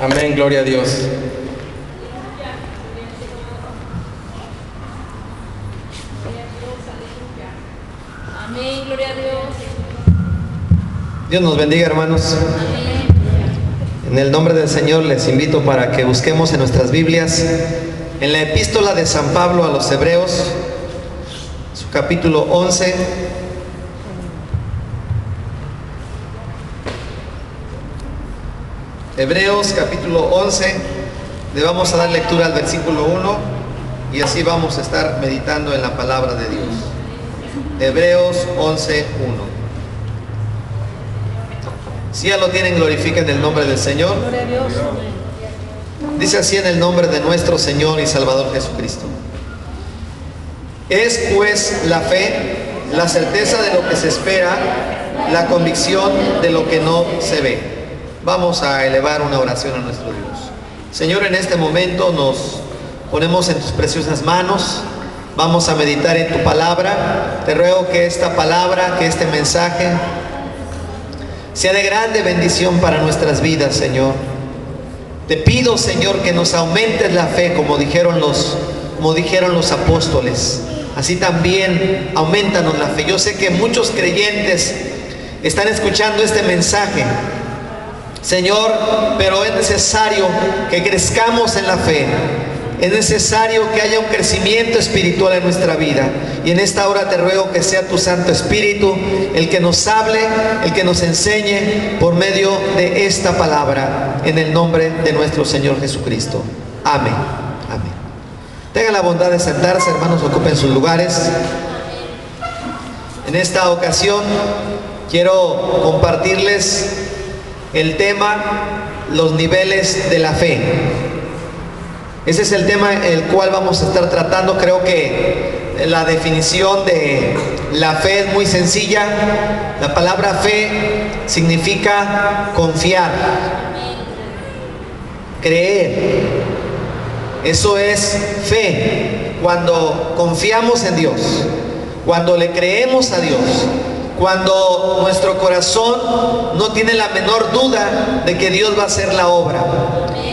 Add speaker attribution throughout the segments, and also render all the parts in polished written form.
Speaker 1: Amén, gloria a Dios.
Speaker 2: Amén, gloria a Dios.
Speaker 3: Dios nos bendiga, hermanos.
Speaker 2: Amén.
Speaker 3: En el nombre del Señor les invito para que busquemos en nuestras Biblias, en la epístola de San Pablo a los Hebreos, su capítulo 11. Hebreos capítulo 11, le vamos a dar lectura al versículo 1 y así vamos a estar meditando en la palabra de Dios. Hebreos 11, 1. Si ya lo tienen, glorifiquen el nombre del Señor.
Speaker 2: Gloria a Dios.
Speaker 3: Dice así en el nombre de nuestro Señor y Salvador Jesucristo. Es pues la fe, la certeza de lo que se espera, la convicción de lo que no se ve. Vamos a elevar una oración a nuestro Dios. Señor, en este momento nos ponemos en tus preciosas manos. Vamos a meditar en tu palabra. Te ruego que esta palabra, que este mensaje sea de grande bendición para nuestras vidas, Señor. Te pido, Señor, que nos aumentes la fe, como dijeron los apóstoles. Así también aumentanos la fe. Yo sé que muchos creyentes están escuchando este mensaje, Señor, pero es necesario que crezcamos en la fe. Es necesario que haya un crecimiento espiritual en nuestra vida. Y en esta hora te ruego que sea tu Santo Espíritu el que nos hable, el que nos enseñe por medio de esta palabra, en el nombre de nuestro Señor Jesucristo. Amén. Amén. Tengan la bondad de sentarse, hermanos, ocupen sus lugares. En esta ocasión quiero compartirles el tema, los niveles de la fe. Ese es el tema el cual vamos a estar tratando. Creo que la definición de la fe es muy sencilla. La palabra fe significa confiar, creer. Eso es fe. Cuando confiamos en Dios, cuando le creemos a Dios, cuando nuestro corazón no tiene la menor duda de que Dios va a hacer la obra.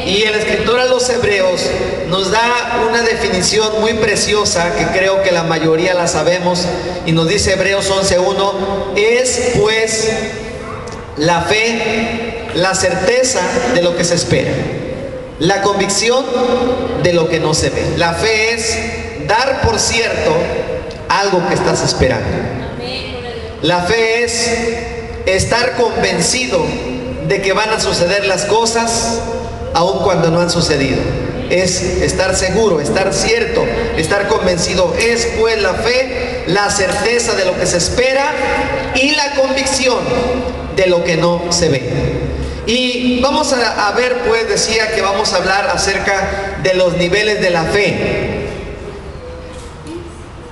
Speaker 3: Y el escritor a los Hebreos nos da una definición muy preciosa que creo que la mayoría la sabemos, y nos dice Hebreos 11:1: es pues la fe, la certeza de lo que se espera, la convicción de lo que no se ve. La fe es dar por cierto algo que estás esperando. La fe es estar convencido de que van a suceder las cosas aun cuando no han sucedido. Es estar seguro, estar cierto, estar convencido. Es pues la fe, la certeza de lo que se espera y la convicción de lo que no se ve. Y vamos a ver, pues decía que vamos a hablar acerca de los niveles de la fe.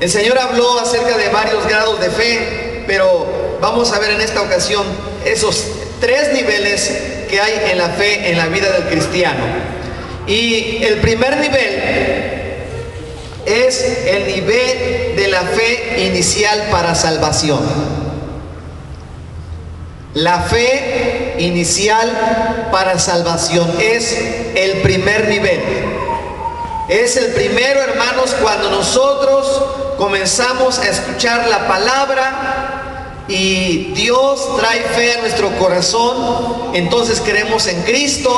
Speaker 3: El Señor habló acerca de varios grados de fe, pero vamos a ver en esta ocasión esos tres niveles que hay en la fe en la vida del cristiano. Y el primer nivel es el nivel de la fe inicial para salvación. La fe inicial para salvación es el primer nivel. Es el primero, hermanos, cuando nosotros comenzamos a escuchar la palabra y Dios trae fe a nuestro corazón. Entonces creemos en Cristo,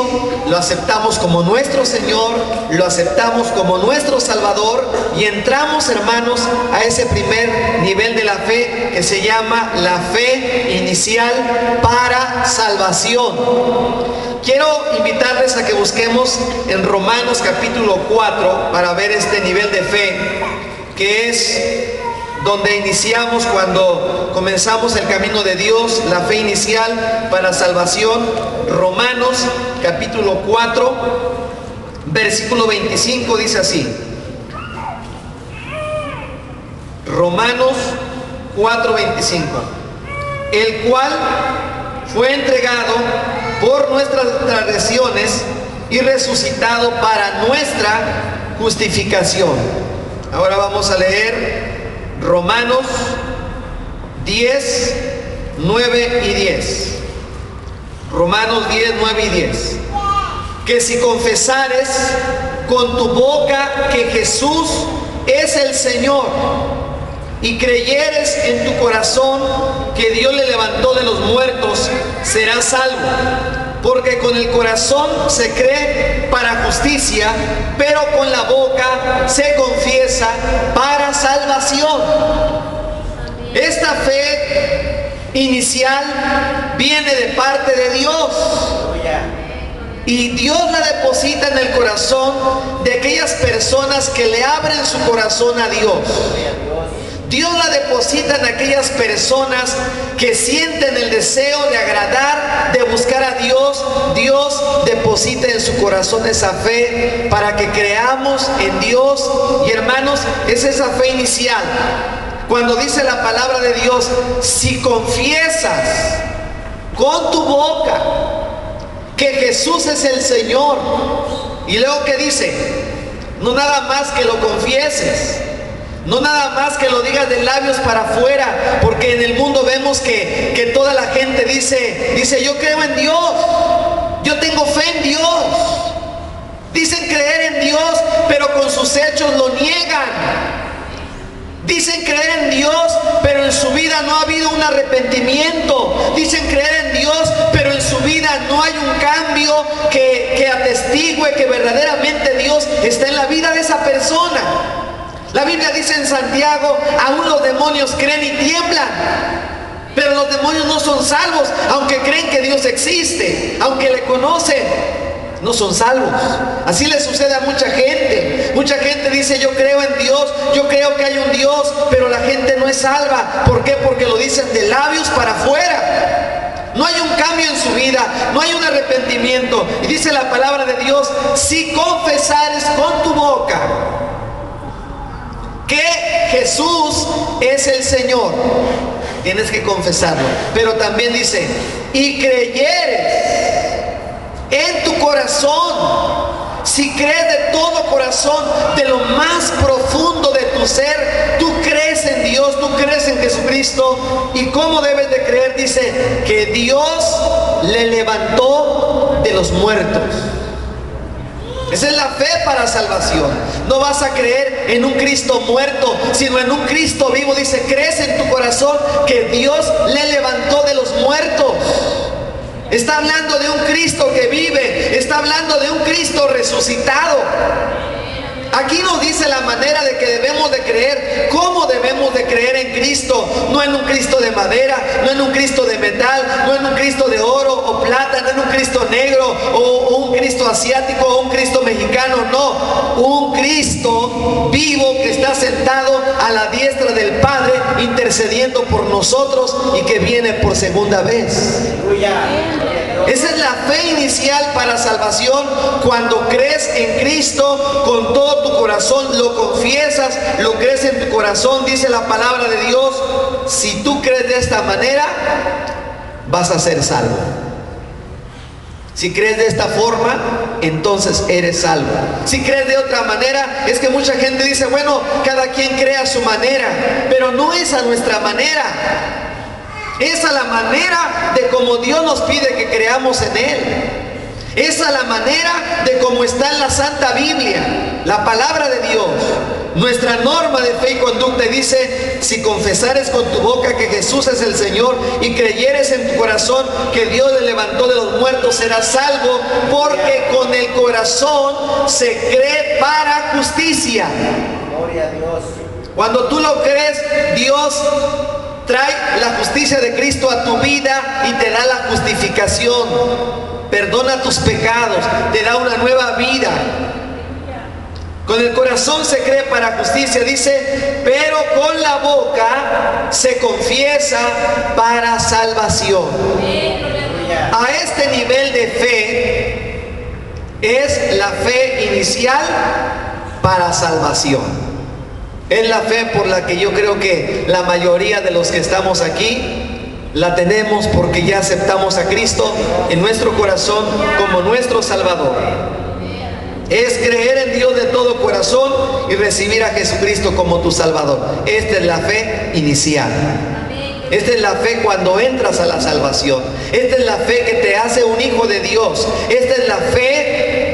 Speaker 3: lo aceptamos como nuestro Señor, lo aceptamos como nuestro Salvador y entramos, hermanos, a ese primer nivel de la fe que se llama la fe inicial para salvación. Quiero invitarles a que busquemos en Romanos capítulo 4 para ver este nivel de fe, que es donde iniciamos cuando comenzamos el camino de Dios, la fe inicial para salvación. Romanos capítulo 4, versículo 25 dice así. Romanos 4:25: el cual fue entregado por nuestras transgresiones y resucitado para nuestra justificación. Ahora vamos a leer Romanos 10, 9 y 10. Romanos 10, 9 y 10. que si confesares con tu boca que Jesús es el Señor y creyeres en tu corazón que Dios le levantó de los muertos, serás salvo. Porque con el corazón se cree para justicia, pero con la boca se confiesa para salvación. Esta fe inicial viene de parte de Dios. Y Dios la deposita en el corazón de aquellas personas que le abren su corazón a Dios. Dios la deposita en aquellas personas que sienten el deseo de agradar, de buscar a Dios. Dios deposita en su corazón esa fe para que creamos en Dios. Y hermanos, es esa fe inicial. Cuando dice la palabra de Dios, si confiesas con tu boca que Jesús es el Señor, y luego que dice, no nada más que lo confieses, no nada más que lo digas de labios para afuera, porque en el mundo vemos que toda la gente dice, yo creo en Dios, yo tengo fe en Dios. Dicen creer en Dios, pero con sus hechos lo niegan. Dicen creer en Dios, pero en su vida no ha habido un arrepentimiento. Dicen creer en Dios, pero en su vida no hay un cambio que atestigue que verdaderamente Dios está en la vida de esa persona. La Biblia dice en Santiago, aún los demonios creen y tiemblan. Pero los demonios no son salvos, aunque creen que Dios existe, aunque le conocen, no son salvos. Así le sucede a mucha gente. Mucha gente dice, yo creo en Dios, yo creo que hay un Dios, pero la gente no es salva. ¿Por qué? Porque lo dicen de labios para afuera. No hay un cambio en su vida, no hay un arrepentimiento. Y dice la palabra de Dios, si confesares con tu boca que Jesús es el Señor, tienes que confesarlo. Pero también dice, y creyeres en tu corazón, si crees de todo corazón, de lo más profundo de tu ser, tú crees en Dios, tú crees en Jesucristo. ¿Y cómo debes de creer? Dice que Dios le levantó de los muertos. Esa es la fe para salvación. No vas a creer en un Cristo muerto, sino en un Cristo vivo. Dice, crees en tu corazón que Dios le levantó de los muertos. Está hablando de un Cristo que vive. Está hablando de un Cristo resucitado. Aquí nos dice la manera de que debemos de creer, cómo debemos de creer en Cristo. No en un Cristo de madera, no en un Cristo de metal, no en un Cristo de oro o plata, no en un Cristo negro o un Cristo asiático o un Cristo mexicano. No, un Cristo vivo que está sentado a la diestra del Padre, intercediendo por nosotros y que viene por segunda vez. Esa es la fe inicial para salvación. Cuando crees en Cristo con todo tu corazón, lo confiesas, lo crees en tu corazón, dice la palabra de Dios. Si tú crees de esta manera, vas a ser salvo. Si crees de esta forma, entonces eres salvo. Si crees de otra manera, es que mucha gente dice, bueno, cada quien cree a su manera, pero no es a nuestra manera. Es a la manera de como Dios nos pide que creamos en Él. Es a la manera de como está en la Santa Biblia, la palabra de Dios. Nuestra norma de fe y conducta dice, si confesares con tu boca que Jesús es el Señor y creyeres en tu corazón que Dios le levantó de los muertos, serás salvo, porque con el corazón se cree para justicia.
Speaker 1: Gloria a Dios.
Speaker 3: Cuando tú lo crees, Dios trae la justicia de Cristo a tu vida y te da la justificación. Perdona tus pecados, te da una nueva vida. Con el corazón se cree para justicia, dice, pero con la boca se confiesa para salvación. A este nivel de fe es la fe inicial para salvación. Es la fe por la que yo creo que la mayoría de los que estamos aquí la tenemos, porque ya aceptamos a Cristo en nuestro corazón como nuestro Salvador. Es creer en Dios de todo corazón y recibir a Jesucristo como tu Salvador. Esta es la fe inicial. Esta es la fe cuando entras a la salvación. Esta es la fe que te hace un hijo de Dios. Esta es la fe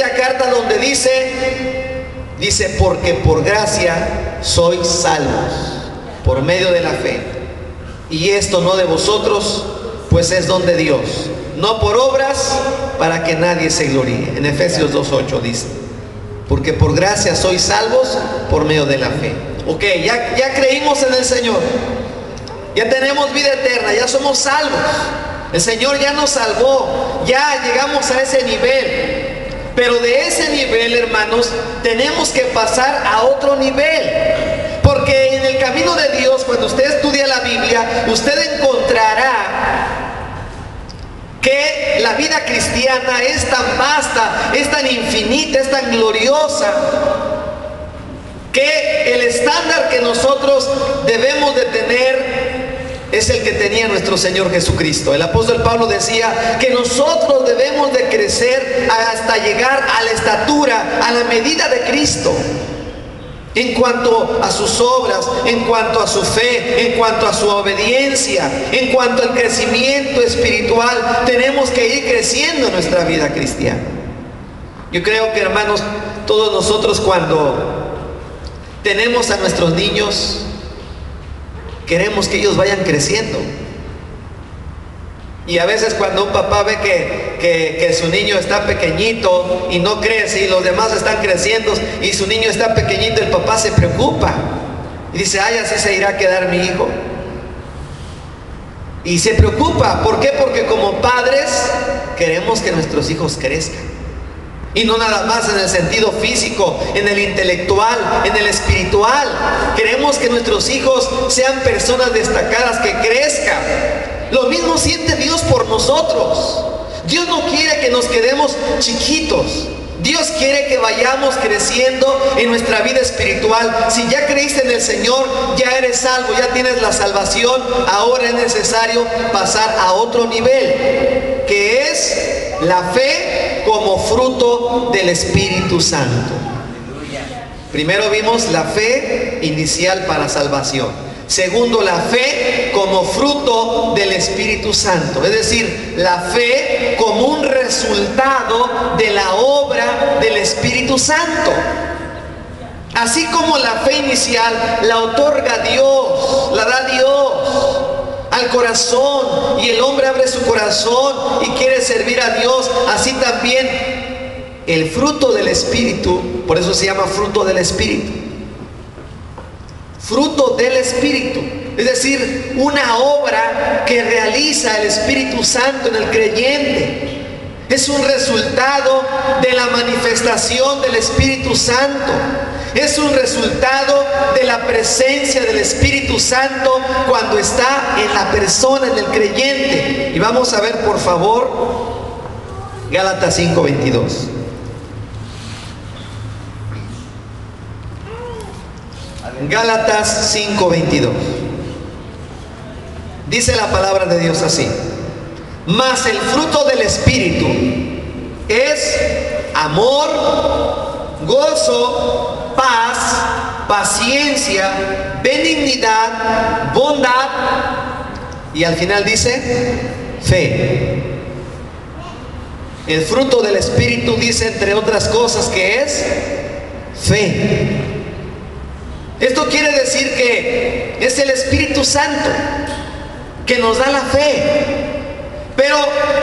Speaker 3: aquella carta donde dice, porque por gracia sois salvos, por medio de la fe. Y esto no de vosotros, pues es don de Dios, no por obras, para que nadie se gloríe. En Efesios 2:8 dice, porque por gracia sois salvos por medio de la fe. Ok, ya creímos en el Señor, ya tenemos vida eterna, ya somos salvos. El Señor ya nos salvó, ya llegamos a ese nivel. Pero de ese nivel, hermanos, tenemos que pasar a otro nivel. Porque en el camino de Dios, cuando usted estudia la Biblia, usted encontrará que la vida cristiana es tan vasta, es tan infinita, es tan gloriosa, que el estándar que nosotros debemos de tener es el que tenía nuestro Señor Jesucristo. El apóstol Pablo decía que nosotros debemos de crecer hasta llegar a la estatura, a la medida de Cristo. En cuanto a sus obras, en cuanto a su fe, en cuanto a su obediencia, en cuanto al crecimiento espiritual, tenemos que ir creciendo en nuestra vida cristiana. Yo creo que, hermanos, todos nosotros cuando tenemos a nuestros niños, queremos que ellos vayan creciendo. Y a veces cuando un papá ve que su niño está pequeñito y no crece y los demás están creciendo y su niño está pequeñito, el papá se preocupa y dice, ay, así se irá a quedar mi hijo. Y se preocupa, ¿por qué? Porque como padres queremos que nuestros hijos crezcan. Y no nada más en el sentido físico, en el intelectual, en el espiritual. Queremos que nuestros hijos sean personas destacadas, que crezcan. Lo mismo siente Dios por nosotros. Dios no quiere que nos quedemos chiquitos. Dios quiere que vayamos creciendo en nuestra vida espiritual. Si ya creíste en el Señor, ya eres salvo, ya tienes la salvación. Ahora es necesario pasar a otro nivel, que es la fe como fruto del Espíritu Santo. Primero vimos la fe inicial para salvación. Segundo, la fe como fruto del Espíritu Santo. Es decir, la fe como un resultado de la obra del Espíritu Santo. Así como la fe inicial la otorga Dios, la da Dios al corazón, y el hombre abre su corazón y quiere servir a Dios, así también el fruto del Espíritu, por eso se llama fruto del Espíritu. Fruto del Espíritu, es decir, una obra que realiza el Espíritu Santo en el creyente. Es un resultado de la manifestación del Espíritu Santo. Es un resultado de la presencia del Espíritu Santo cuando está en la persona, en el creyente. Y vamos a ver, por favor, Gálatas 5:22. Gálatas 5:22. Dice la palabra de Dios así: mas el fruto del Espíritu es amor, gozo, paz, paciencia, benignidad, bondad, y al final dice fe. El fruto del Espíritu dice, entre otras cosas, que es fe. Esto quiere decir que es el Espíritu Santo que nos da la fe. Pero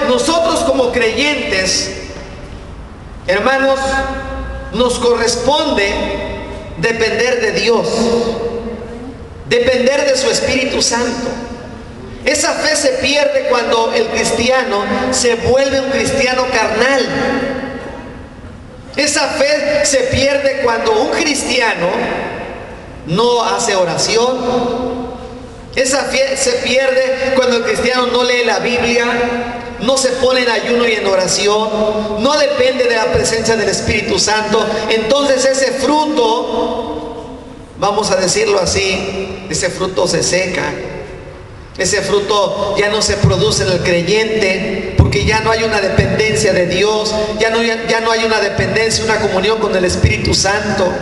Speaker 3: nosotros como creyentes, hermanos, nos corresponde depender de Dios, depender de su Espíritu Santo. Esa fe se pierde cuando el cristiano se vuelve un cristiano carnal. Esa fe se pierde cuando un cristiano no hace oración. Esa fe se pierde cuando el cristiano no lee la Biblia, no se pone en ayuno y en oración, no depende de la presencia del Espíritu Santo. Entonces ese fruto, vamos a decirlo así, ese fruto se seca. Ese fruto ya no se produce en el creyente, porque ya no hay una dependencia de Dios, ya no hay una dependencia, una comunión con el Espíritu Santo.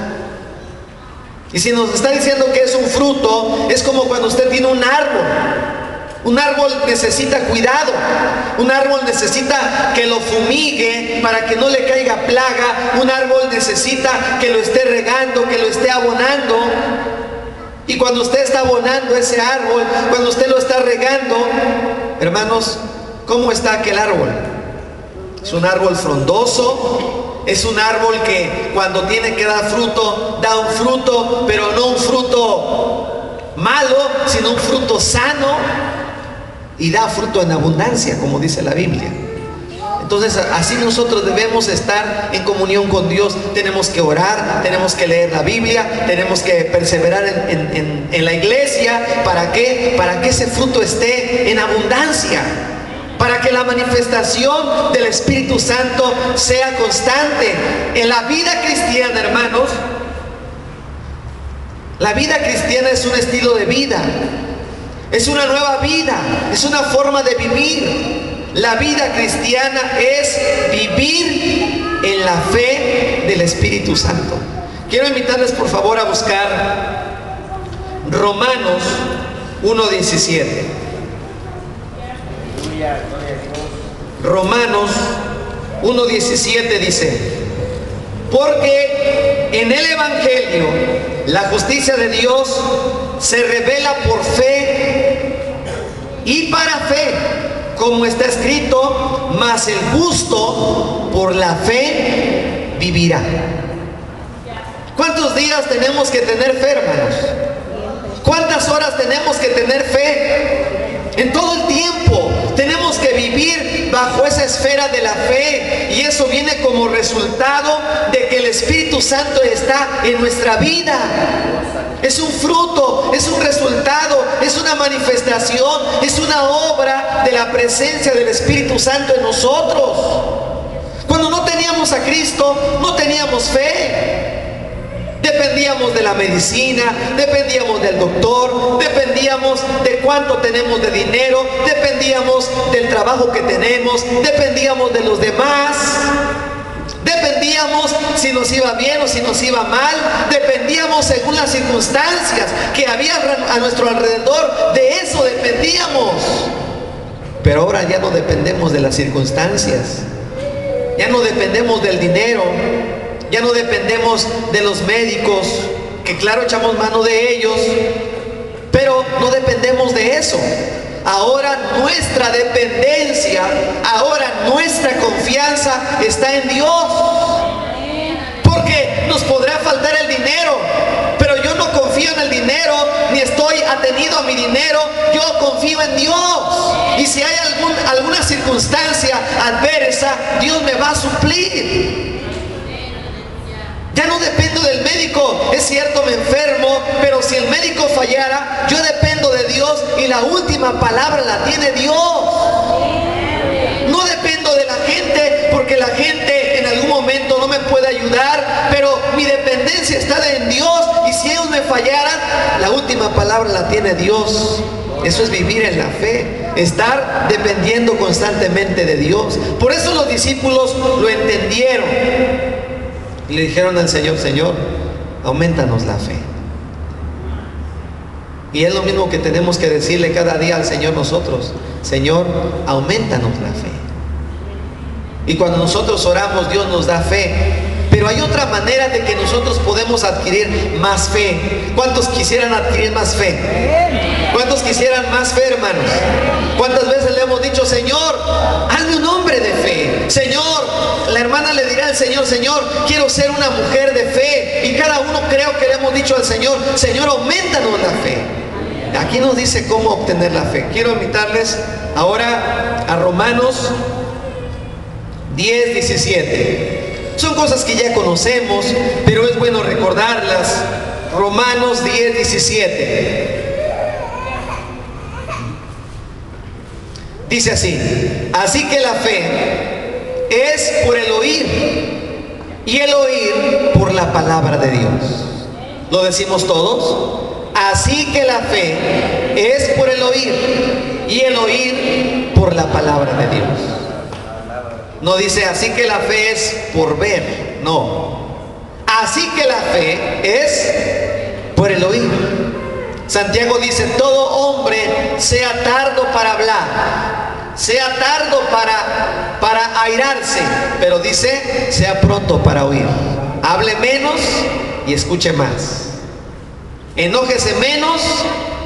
Speaker 3: Y si nos está diciendo que es un fruto, es como cuando usted tiene un árbol. Un árbol necesita cuidado, un árbol necesita que lo fumigue para que no le caiga plaga, un árbol necesita que lo esté regando, que lo esté abonando. Y cuando usted está abonando ese árbol, cuando usted lo está regando, hermanos, ¿cómo está aquel árbol? Es un árbol frondoso, es un árbol que cuando tiene que dar fruto, da un fruto, pero no un fruto malo, sino un fruto sano. Y da fruto en abundancia, como dice la Biblia. Entonces, así nosotros debemos estar en comunión con Dios. Tenemos que orar, tenemos que leer la Biblia, tenemos que perseverar en la iglesia. ¿Para qué? Para que ese fruto esté en abundancia, para que la manifestación del Espíritu Santo sea constante. En la vida cristiana, hermanos, la vida cristiana es un estilo de vida. Es una nueva vida, es una forma de vivir. La vida cristiana es vivir en la fe del Espíritu Santo. Quiero invitarles por favor a buscar Romanos 1:17. Romanos 1:17 dice: porque en el Evangelio la justicia de Dios se revela por fe y para fe, como está escrito, mas el justo por la fe vivirá. ¿Cuántos días tenemos que tener fe, hermanos? ¿Cuántas horas tenemos que tener fe? En todo el tiempo tenemos que vivir bajo esa esfera de la fe, y eso viene como resultado de que el Espíritu Santo está en nuestra vida. Es un fruto, es un resultado, es una manifestación, es una obra de la presencia del Espíritu Santo en nosotros. Cuando no teníamos a Cristo, no teníamos fe. Dependíamos de la medicina, dependíamos del doctor, dependíamos de cuánto tenemos de dinero, dependíamos del trabajo que tenemos, dependíamos de los demás, dependíamos si nos iba bien o si nos iba mal, dependíamos según las circunstancias que había a nuestro alrededor, de eso dependíamos. Pero ahora ya no dependemos de las circunstancias, ya no dependemos del dinero, ya no dependemos de los médicos, que claro, echamos mano de ellos, pero no dependemos de eso. Ahora nuestra dependencia, ahora nuestra confianza está en Dios. Porque nos podrá faltar el dinero, pero yo no confío en el dinero, ni estoy atenido a mi dinero, yo confío en Dios. Y si hay alguna circunstancia adversa, Dios me va a suplir. Ya no dependo del médico. Es cierto, me enfermo, pero si el médico fallara, yo dependo de Dios, y la última palabra la tiene Dios. No dependo de la gente, porque la gente en algún momento no me puede ayudar, pero mi dependencia está en Dios, y si ellos me fallaran, la última palabra la tiene Dios. Eso es vivir en la fe, estar dependiendo constantemente de Dios. Por eso los discípulos lo entendieron y le dijeron al Señor: Señor, aumentanos la fe. Y es lo mismo que tenemos que decirle cada día al Señor nosotros: Señor, aumentanos la fe. Y cuando nosotros oramos, Dios nos da fe. Pero hay otra manera de que nosotros podemos adquirir más fe. ¿Cuántos quisieran adquirir más fe? ¿Cuántos quisieran más fe, hermanos? ¿Cuántas veces le hemos dicho: Señor, hazme un hombre de fe? Señor, la hermana le dirá al Señor: Señor, quiero ser una mujer de fe. Y cada uno creo que le hemos dicho al Señor: Señor, aumentanos la fe. Aquí nos dice cómo obtener la fe. Quiero invitarles ahora a Romanos 10:17. Son cosas que ya conocemos, pero es bueno recordarlas. Romanos 10:17. Dice así: así que la fe es por el oír, y el oír por la palabra de Dios. ¿Lo decimos todos? Así que la fe es por el oír, y el oír por la palabra de Dios. No dice: así que la fe es por ver. No. Así que la fe es por el oír. Santiago dice, todo hombre sea tardo para hablar, sea tardo para airarse, pero dice, sea pronto para oír. Hable menos y escuche más. Enójese menos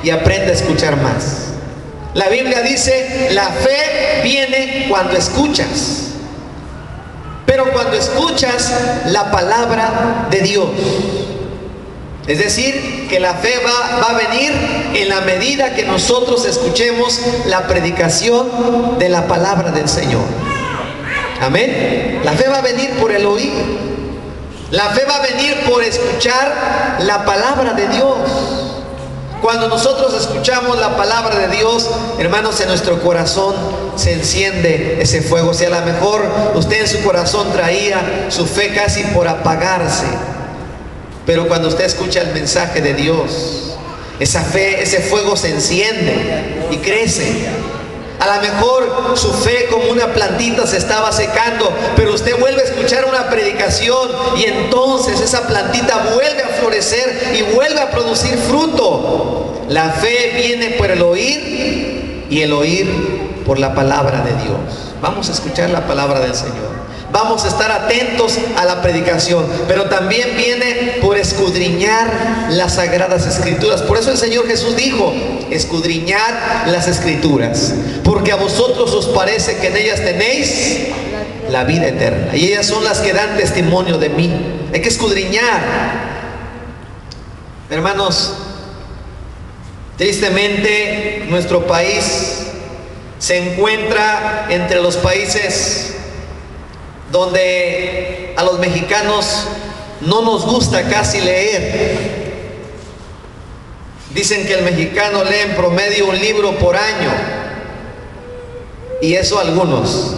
Speaker 3: y aprenda a escuchar más. La Biblia dice, la fe viene cuando escuchas. Pero cuando escuchas la palabra de Dios. Es decir, que la fe va a venir en la medida que nosotros escuchemos la predicación de la palabra del Señor. Amén. La fe va a venir por el oír. La fe va a venir por escuchar la palabra de Dios. Cuando nosotros escuchamos la palabra de Dios, hermanos, en nuestro corazón se enciende ese fuego. Si a lo mejor usted en su corazón traía su fe casi por apagarse, pero cuando usted escucha el mensaje de Dios, esa fe, ese fuego se enciende y crece. A lo mejor su fe como una plantita se estaba secando, pero usted vuelve a escuchar una predicación y entonces esa plantita vuelve a florecer y vuelve a producir fruto. La fe viene por el oír y el oír por la palabra de Dios. Vamos a escuchar la palabra del Señor. Vamos a estar atentos a la predicación, pero también viene por escudriñar las sagradas escrituras. Por eso el Señor Jesús dijo, escudriñar las escrituras, porque a vosotros os parece que en ellas tenéis la vida eterna, y ellas son las que dan testimonio de mí. Hay que escudriñar. Hermanos, tristemente nuestro país se encuentra entre los países donde a los mexicanos no nos gusta casi leer. Dicen que el mexicano lee en promedio un libro por año, y eso algunos,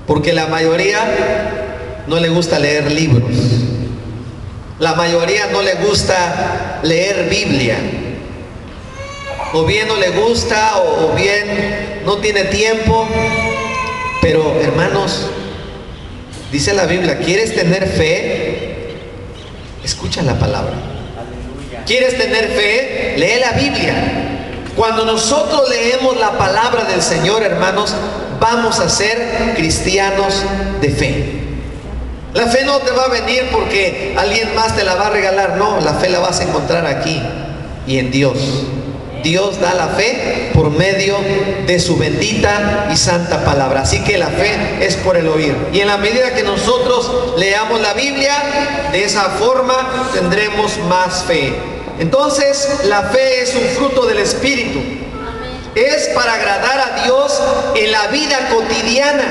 Speaker 3: porque la mayoría no le gusta leer libros. La mayoría no le gusta leer Biblia. O bien no le gusta, o bien no tiene tiempo. Pero hermanos, dice la Biblia, ¿quieres tener fe? Escucha la palabra. ¿Quieres tener fe? Lee la Biblia. Cuando nosotros leemos la palabra del Señor, hermanos, vamos a ser cristianos de fe. La fe no te va a venir porque alguien más te la va a regalar. No, la fe la vas a encontrar aquí y en Dios. Dios da la fe por medio de su bendita y santa palabra. Así que la fe es por el oír. Y en la medida que nosotros leamos la Biblia, de esa forma tendremos más fe. Entonces, la fe es un fruto del Espíritu. Es para agradar a Dios en la vida cotidiana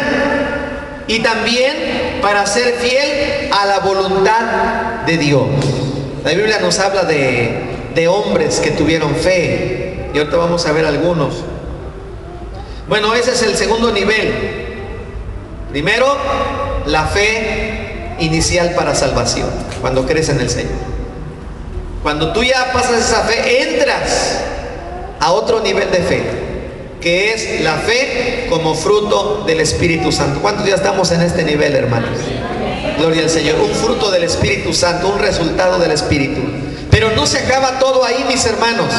Speaker 3: y también para ser fiel a la voluntad de Dios. La Biblia nos habla de hombres que tuvieron fe, y ahorita vamos a ver algunos. Bueno, ese es el segundo nivel. Primero, la fe inicial para salvación, cuando crees en el Señor. Cuando tú ya pasas esa fe, entras a otro nivel de fe, que es la fe como fruto del Espíritu Santo. ¿Cuántos ya estamos en este nivel, hermanos? Gloria al Señor. Un fruto del Espíritu Santo, un resultado del Espíritu. Pero no se acaba todo ahí, mis hermanos.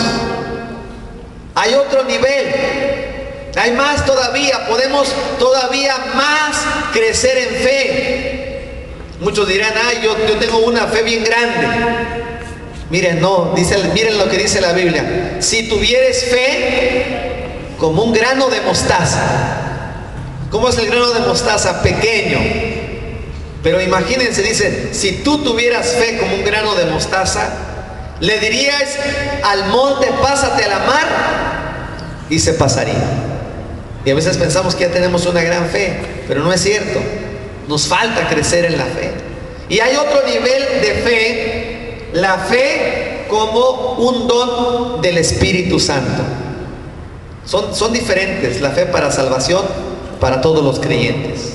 Speaker 3: Hay otro nivel. Hay más todavía. Podemos todavía más crecer en fe. Muchos dirán, ay, yo tengo una fe bien grande. Miren, no, miren lo que dice la Biblia. Si tuvieres fe como un grano de mostaza. ¿Cómo es el grano de mostaza? Pequeño. Pero imagínense, dice, si tú tuvieras fe como un grano de mostaza, le dirías al monte, pásate a la mar, y se pasaría. Y a veces pensamos que ya tenemos una gran fe, pero no es cierto. Nos falta crecer en la fe. Y hay otro nivel de fe, la fe como un don del Espíritu Santo. Son diferentes, la fe para salvación para todos los creyentes.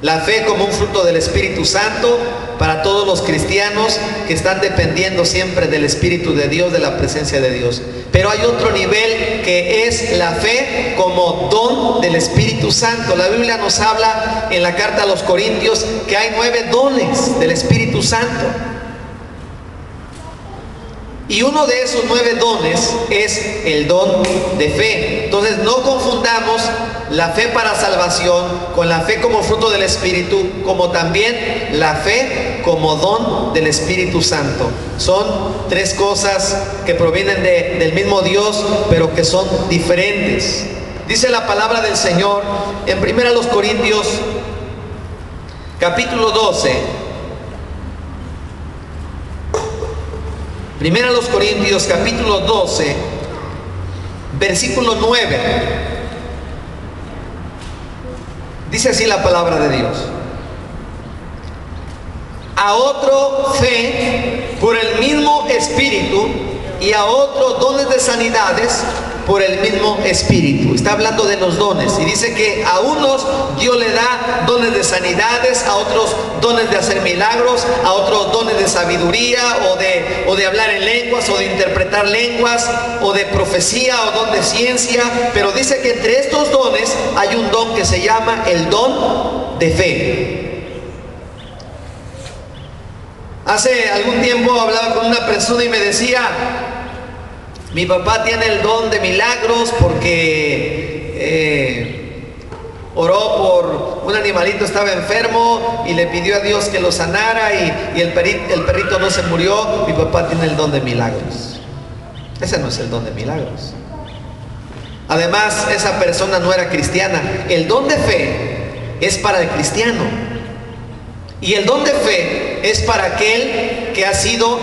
Speaker 3: La fe como un fruto del Espíritu Santo para todos los cristianos que están dependiendo siempre del Espíritu de Dios, de la presencia de Dios. Pero hay otro nivel que es la fe como don del Espíritu Santo. La Biblia nos habla en la carta a los Corintios que hay 9 dones del Espíritu Santo. Y uno de esos 9 dones es el don de fe. Entonces no confundamos la fe para salvación con la fe como fruto del Espíritu, como también la fe como don del Espíritu Santo. Son 3 cosas que provienen del mismo Dios, pero que son diferentes. Dice la palabra del Señor en 1 Corintios capítulo 12. 1 Corintios capítulo 12, versículo 9. Dice así la palabra de Dios: a otro fe por el mismo Espíritu, y a otro dones de sanidades por el mismo Espíritu. Está hablando de los dones y dice que a unos Dios le da dones de sanidades, a otros dones de hacer milagros, a otros dones de sabiduría o de hablar en lenguas, o de interpretar lenguas, o de profecía, o don de ciencia. Pero dice que entre estos dones hay un don que se llama el don de fe. Hace algún tiempo hablaba con una persona y me decía: mi papá tiene el don de milagros porque oró por un animalito, estaba enfermo y le pidió a Dios que lo sanara, y el perrito no se murió. Mi papá tiene el don de milagros. Ese no es el don de milagros. Además, esa persona no era cristiana. El don de fe es para el cristiano, y el don de fe es para aquel que ha sido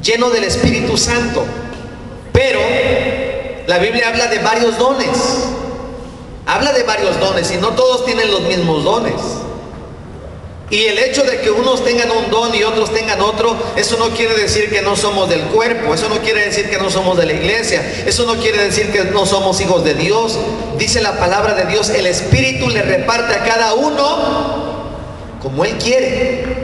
Speaker 3: lleno del Espíritu Santo. Pero la Biblia habla de varios dones. Habla de varios dones, y no todos tienen los mismos dones. Y el hecho de que unos tengan un don y otros tengan otro, eso no quiere decir que no somos del cuerpo. Eso no quiere decir que no somos de la iglesia. Eso no quiere decir que no somos hijos de Dios. Dice la palabra de Dios: el Espíritu le reparte a cada uno como Él quiere.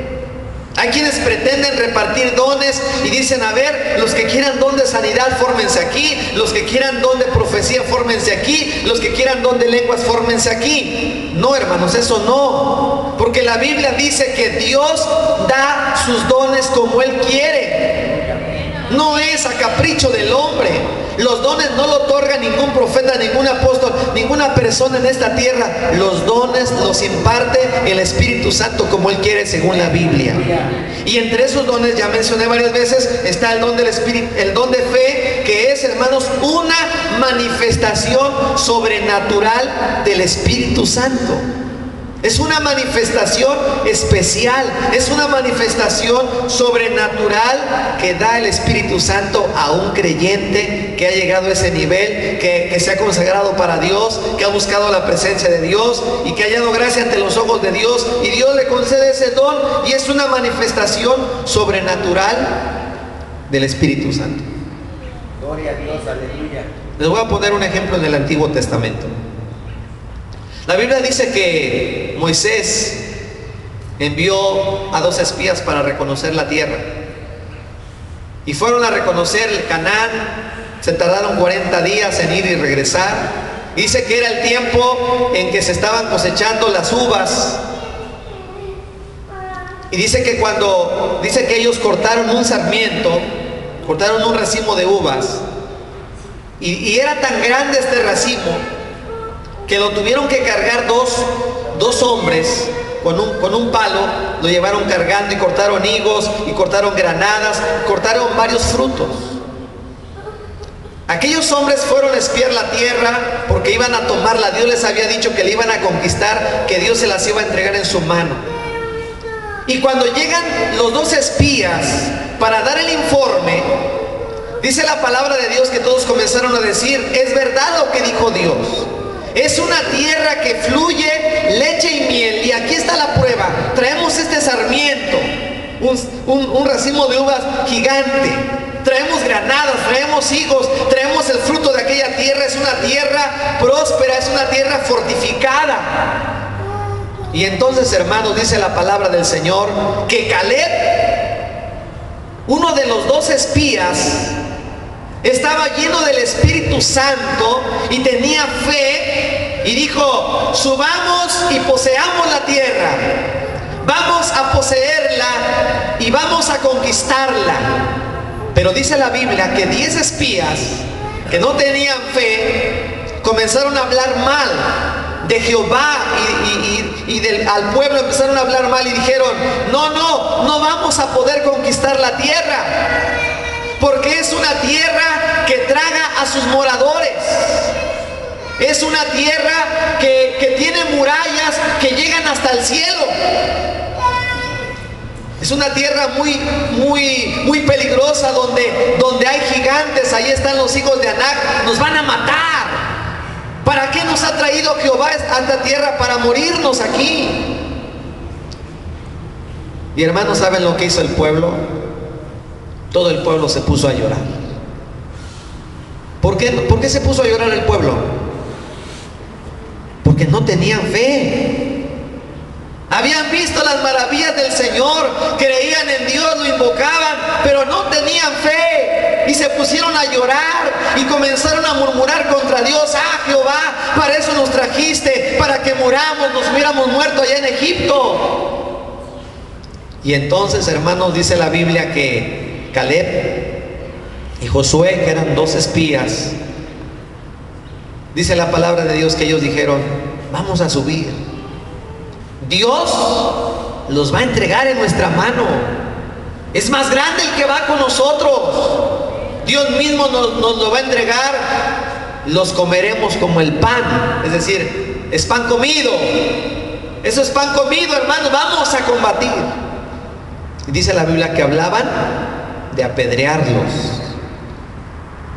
Speaker 3: Hay quienes pretenden repartir dones y dicen: a ver, los que quieran don de sanidad, fórmense aquí; los que quieran don de profecía, fórmense aquí; los que quieran don de lenguas, fórmense aquí. No, hermanos, eso no, porque la Biblia dice que Dios da sus dones como Él quiere. No es a capricho del hombre. Los dones no lo otorga ningún profeta, ningún apóstol, ninguna persona en esta tierra. Los dones los imparte el Espíritu Santo como Él quiere, según la Biblia. Y entre esos dones, ya mencioné varias veces, está el don del Espíritu, el don de fe, que es, hermanos, una manifestación sobrenatural del Espíritu Santo. Es una manifestación especial, es una manifestación sobrenatural que da el Espíritu Santo a un creyente que ha llegado a ese nivel, que se ha consagrado para Dios, que ha buscado la presencia de Dios y que ha hallado gracia ante los ojos de Dios, y Dios le concede ese don, y es una manifestación sobrenatural del Espíritu Santo.
Speaker 1: Gloria a Dios, aleluya.
Speaker 3: Les voy a poner un ejemplo en el Antiguo Testamento. La Biblia dice que Moisés envió a 2 espías para reconocer la tierra, y fueron a reconocer Canaán. Se tardaron 40 días en ir y regresar. Dice que era el tiempo en que se estaban cosechando las uvas, y dice que ellos cortaron un sarmiento, cortaron un racimo de uvas, y era tan grande este racimo que lo tuvieron que cargar dos hombres con un palo. Lo llevaron cargando, y cortaron higos, y cortaron granadas, cortaron varios frutos. Aquellos hombres fueron a espiar la tierra porque iban a tomarla. Dios les había dicho que la iban a conquistar, que Dios se las iba a entregar en su mano. Y cuando llegan los 2 espías para dar el informe, dice la palabra de Dios que todos comenzaron a decir: es verdad lo que dijo Dios. Es una tierra que fluye leche y miel, y aquí está la prueba. Traemos este sarmiento, un racimo de uvas gigante, traemos granadas, traemos higos, traemos el fruto de aquella tierra. Es una tierra próspera, es una tierra fortificada. Y entonces, hermanos, dice la palabra del Señor que Caleb, uno de los 2 espías, estaba lleno del Espíritu Santo y tenía fe, y dijo: subamos y poseamos la tierra, vamos a poseerla y vamos a conquistarla. Pero Pero dice la Biblia que 10 espías que no tenían fe comenzaron a hablar mal de Jehová al pueblo. Empezaron a hablar mal y dijeron: no vamos a poder conquistar la tierra, porque es una tierra que traga a sus moradores. Es una tierra que tiene murallas que llegan hasta el cielo. Es una tierra muy peligrosa, donde hay gigantes. Ahí están los hijos de Anac. Nos van a matar. ¿Para qué nos ha traído Jehová a esta tierra? Para morirnos aquí. Y hermanos, ¿saben lo que hizo el pueblo? Todo el pueblo se puso a llorar. ¿Por qué se puso a llorar el pueblo? Porque no tenían fe. Habían visto las maravillas del Señor, creían en Dios, lo invocaban, pero no tenían fe. Y se pusieron a llorar y comenzaron a murmurar contra Dios: ah, Jehová, para eso nos trajiste, para que muramos, nos hubiéramos muerto allá en Egipto. Y entonces, hermanos, dice la Biblia que Caleb y Josué, que eran 2 espías, dice la palabra de Dios que ellos dijeron: vamos a subir. Dios los va a entregar en nuestra mano. Es más grande el que va con nosotros. Dios mismo nos lo va a entregar. Los comeremos como el pan. Es decir, es pan comido. Eso es pan comido, hermanos. Vamos a combatir. Y dice la Biblia que hablaban de apedrearlos.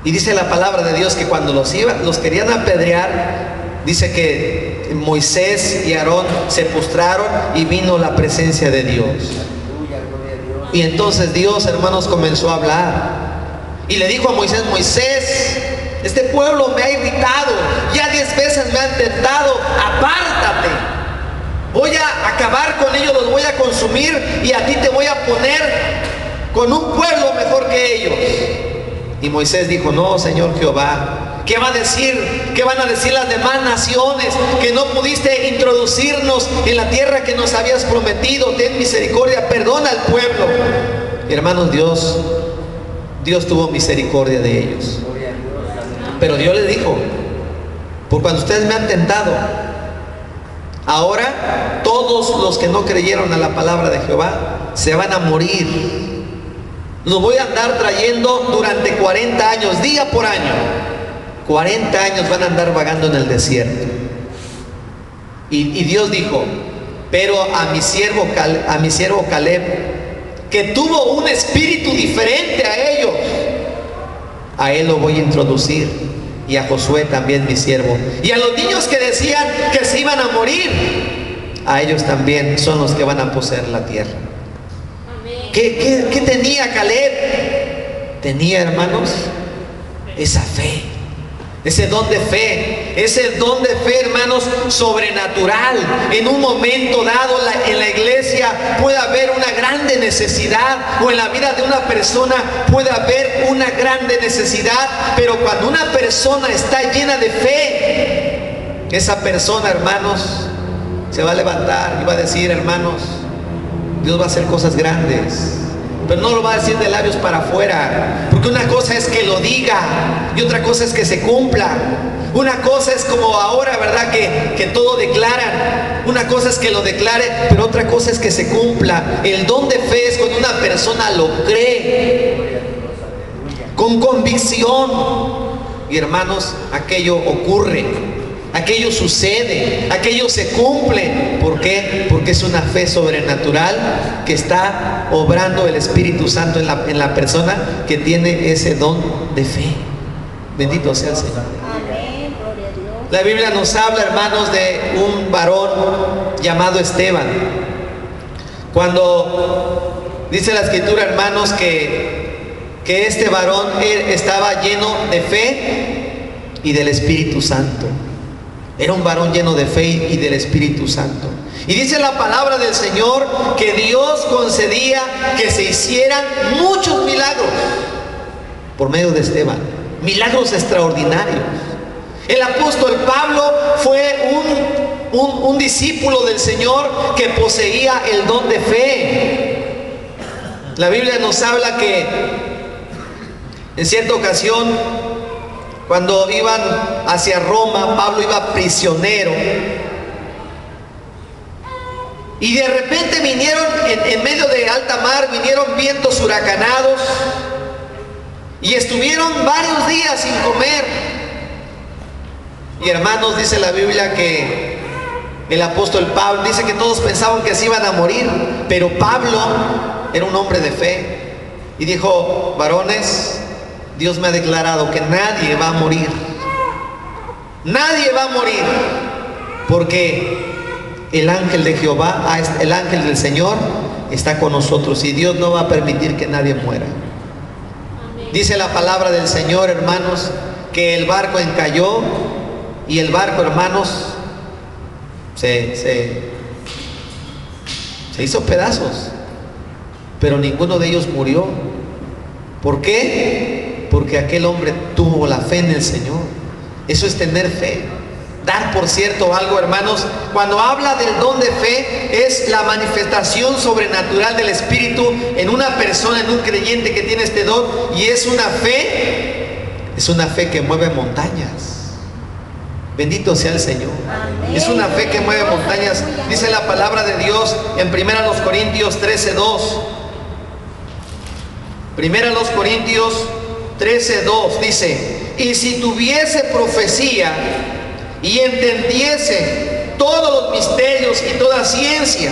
Speaker 3: Y dice la palabra de Dios que cuando los querían apedrear, dice que Moisés y Aarón se postraron y vino la presencia de Dios. Y entonces Dios, hermanos, comenzó a hablar y le dijo a Moisés: Moisés, este pueblo me ha irritado, ya 10 veces me han tentado, apártate. Voy a acabar con ellos, los voy a consumir, y a ti te voy a poner con un pueblo mejor que ellos. Y Moisés dijo: no, Señor Jehová, ¿qué va a decir? ¿Qué van a decir las demás naciones? Que no pudiste introducirnos en la tierra que nos habías prometido. Ten misericordia, perdona al pueblo. Y hermanos, Dios tuvo misericordia de ellos. Pero Dios les dijo: por cuando ustedes me han tentado, ahora todos los que no creyeron a la palabra de Jehová se van a morir. Los voy a andar trayendo durante 40 años, día por año. 40 años van a andar vagando en el desierto. Y Dios dijo: pero a mi siervo Caleb, que tuvo un espíritu diferente a ellos, a él lo voy a introducir, y a Josué también, mi siervo. Y a los niños que decían que se iban a morir, a ellos también son los que van a poseer la tierra. ¿Qué tenía Caleb? Tenía, hermanos, esa fe. Ese don de fe, hermanos, sobrenatural. En un momento dado en la iglesia puede haber una grande necesidad, o en la vida de una persona puede haber una grande necesidad, pero cuando una persona está llena de fe, esa persona, hermanos, se va a levantar y va a decir: hermanos, Dios va a hacer cosas grandes. Pero no lo va a decir de labios para afuera, porque una cosa es que lo diga y otra cosa es que se cumpla. Una cosa es como ahora, ¿verdad? Que todo declaran. Una cosa es que lo declare, pero otra cosa es que se cumpla. El don de fe es cuando una persona lo cree con convicción. Y hermanos, aquello ocurre, aquello sucede, aquello se cumple. ¿Por qué? Porque es una fe sobrenatural que está obrando el Espíritu Santo en la persona que tiene ese don de fe. Bendito sea el Señor.
Speaker 2: Amén, gloria a Dios.
Speaker 3: La Biblia nos habla, hermanos, de un varón llamado Esteban. Cuando dice la Escritura, hermanos, que este varón estaba lleno de fe y del Espíritu Santo. Era un varón lleno de fe y del Espíritu Santo. Y dice la palabra del Señor que Dios concedía que se hicieran muchos milagros por medio de Esteban. Milagros extraordinarios. El apóstol Pablo fue un discípulo del Señor que poseía el don de fe. La Biblia nos habla que En cierta ocasión, cuando iban hacia Roma, Pablo iba prisionero. Y de repente vinieron, en medio de alta mar, vinieron vientos huracanados. Y estuvieron varios días sin comer. Y hermanos, dice la Biblia que el apóstol Pablo, dice que todos pensaban que se iban a morir. Pero Pablo era un hombre de fe. Y dijo: varones, Dios me ha declarado que nadie va a morir. Nadie va a morir. Porque el ángel de Jehová, el ángel del Señor, está con nosotros. Y Dios no va a permitir que nadie muera. Dice la palabra del Señor, hermanos, que el barco encalló. Y el barco, hermanos, se hizo pedazos. Pero ninguno de ellos murió. ¿Por qué? Porque aquel hombre tuvo la fe en el Señor. Eso es tener fe. Dar por cierto algo, hermanos, cuando habla del don de fe, es la manifestación sobrenatural del Espíritu en una persona, en un creyente que tiene este don. Y es una fe que mueve montañas. Bendito sea el Señor. Amén. Es una fe que mueve montañas. Dice la palabra de Dios en 1 Corintios 13:2. 1 Corintios 13:2 dice: y si tuviese profecía y entendiese todos los misterios y toda ciencia,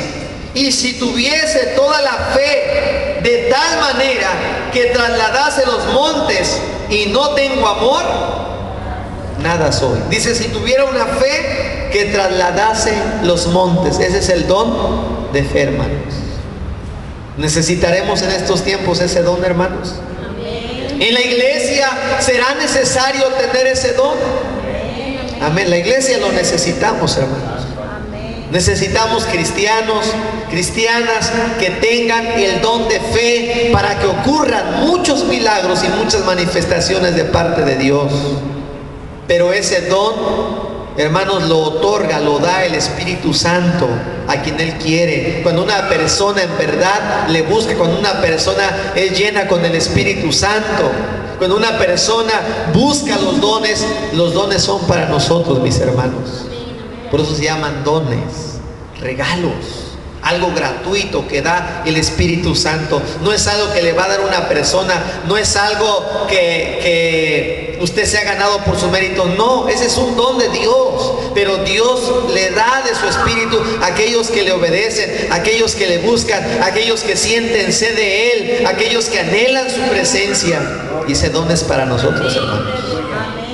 Speaker 3: y si tuviese toda la fe de tal manera que trasladase los montes, y no tengo amor, nada soy. Dice: si tuviera una fe que trasladase los montes. Ese es el don de fe, hermanos. Necesitaremos en estos tiempos ese don, hermanos. Amén. En la iglesia será necesario tener ese don. Amén. La iglesia lo necesitamos, hermanos. Amén. Necesitamos cristianos, cristianas que tengan el don de fe para que ocurran muchos milagros y muchas manifestaciones de parte de Dios. Pero ese don, hermanos, lo otorga, lo da el Espíritu Santo a quien Él quiere. Cuando una persona en verdad le busca, cuando una persona es llena con el Espíritu Santo, cuando una persona busca los dones son para nosotros, mis hermanos. Por eso se llaman dones, regalos. Algo gratuito que da el Espíritu Santo. No es algo que le va a dar una persona. No es algo que usted se ha ganado por su mérito. No, ese es un don de Dios. Pero Dios le da de su Espíritu a aquellos que le obedecen, a aquellos que le buscan, a aquellos que sienten sed de Él, a aquellos que anhelan su presencia. Y ese don es para nosotros, hermanos,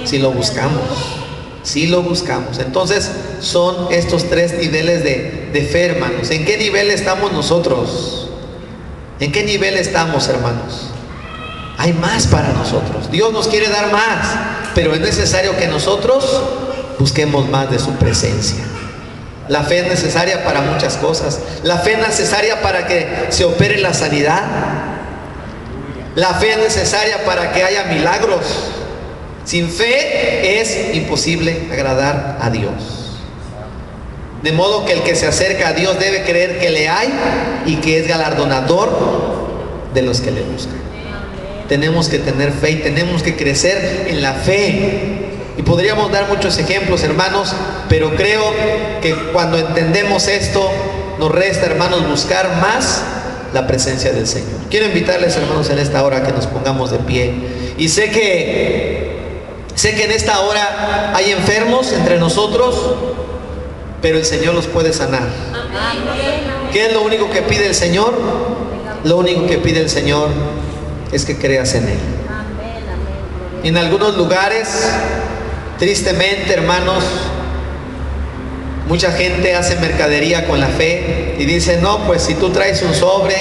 Speaker 3: si lo buscamos. Si lo buscamos. Entonces son estos tres niveles de fe, hermanos. ¿En qué nivel estamos nosotros? ¿En qué nivel estamos, hermanos? Hay más para nosotros. Dios nos quiere dar más, pero es necesario que nosotros busquemos más de su presencia. La fe es necesaria para muchas cosas. La fe es necesaria para que se opere la sanidad. La fe es necesaria para que haya milagros. Sin fe es imposible agradar a Dios. De modo que el que se acerca a Dios debe creer que le hay y que es galardonador de los que le buscan. Tenemos que tener fe y tenemos que crecer en la fe. Y podríamos dar muchos ejemplos, hermanos, pero creo que cuando entendemos esto, nos resta, hermanos, buscar más la presencia del Señor. Quiero invitarles, hermanos, en esta hora que nos pongamos de pie. Y sé que en esta hora hay enfermos entre nosotros, pero el Señor los puede sanar. ¿Qué es lo único que pide el Señor? Lo único que pide el Señor es que creas en Él. En algunos lugares, tristemente, hermanos, mucha gente hace mercadería con la fe y dice: no, pues si tú traes un sobre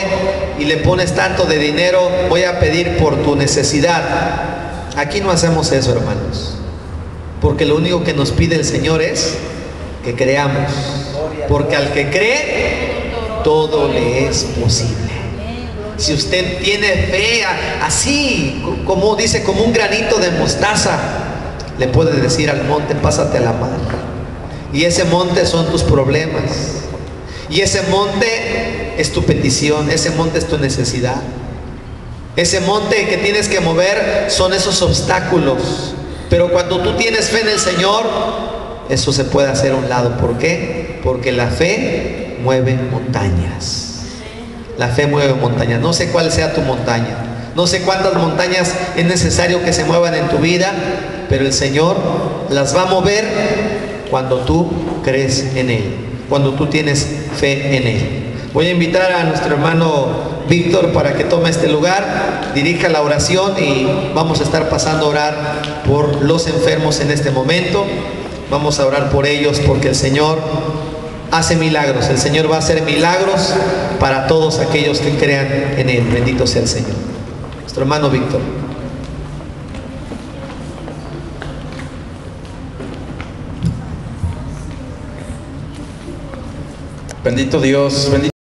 Speaker 3: y le pones tanto de dinero, voy a pedir por tu necesidad. Aquí no hacemos eso, hermanos, porque lo único que nos pide el Señor es que creamos, porque al que cree, todo le es posible. Si usted tiene fe así, como dice, como un granito de mostaza, le puede decir al monte: pásate a la mar. Y ese monte son tus problemas, y ese monte es tu petición, ese monte es tu necesidad. Ese monte que tienes que mover son esos obstáculos. Pero cuando tú tienes fe en el Señor, eso se puede hacer a un lado. ¿Por qué? Porque la fe mueve montañas. La fe mueve montañas. No sé cuál sea tu montaña. No sé cuántas montañas es necesario que se muevan en tu vida, pero el Señor las va a mover cuando tú crees en Él, cuando tú tienes fe en Él. Voy a invitar a nuestro hermano Víctor para que tome este lugar, dirija la oración y vamos a estar pasando a orar por los enfermos en este momento. Vamos a orar por ellos porque el Señor hace milagros. El Señor va a hacer milagros para todos aquellos que crean en Él. Bendito sea el Señor. Nuestro hermano Víctor.
Speaker 4: Bendito Dios, bendito.